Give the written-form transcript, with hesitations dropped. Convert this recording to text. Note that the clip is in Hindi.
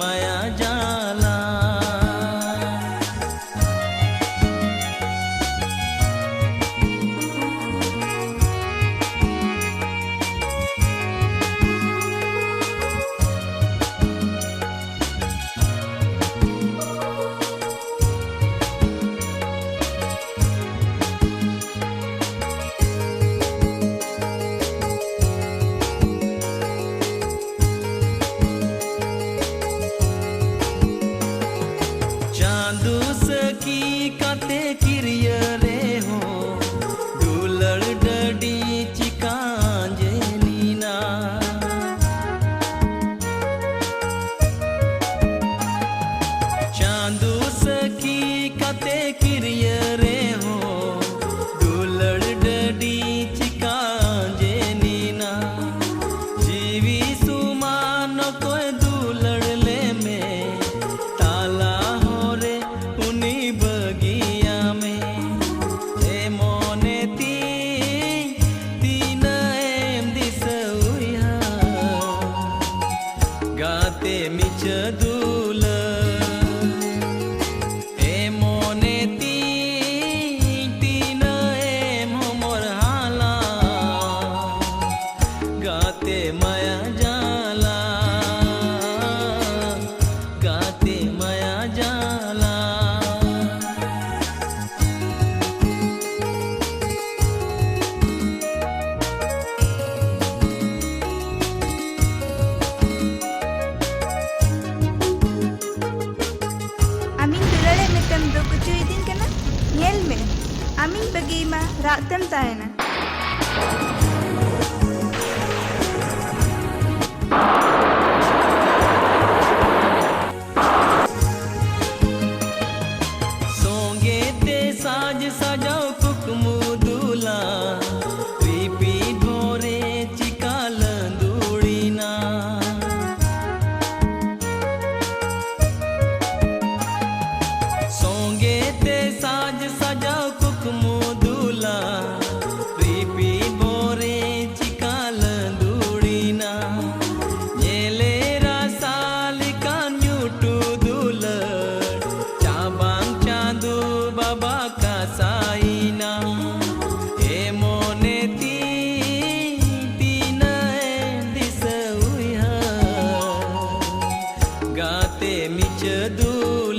माया जाला चांदू सकी काते किरिय रे हो दुलड़ डडी चिकांजे नीना चांदू सकी काते किरिय रे हो दुलड़ डडी चिकांजे नीना जीवी सुमान कोई दुलड़ ले में ताला बगिया में ए मोने तीन एम दिसउया गाते मिच दूल ए मोने तीन एम मोर हाला गाते माया जाला गाते माया जाला Amin bagi ma raktem taena. सोंगे ते साज सजाओ कुकमू दूला पीपी ढोरे चिकाल दूड़ीना सोंगे ते साज सजाओ मुदुला प्रीपी बोरे चिकाल दूड़ीना येले रासालिका न्यूटू दूल चाबांग चांदू बाबा का साईना ए मोने तीन दिस उया गाते मिच दूल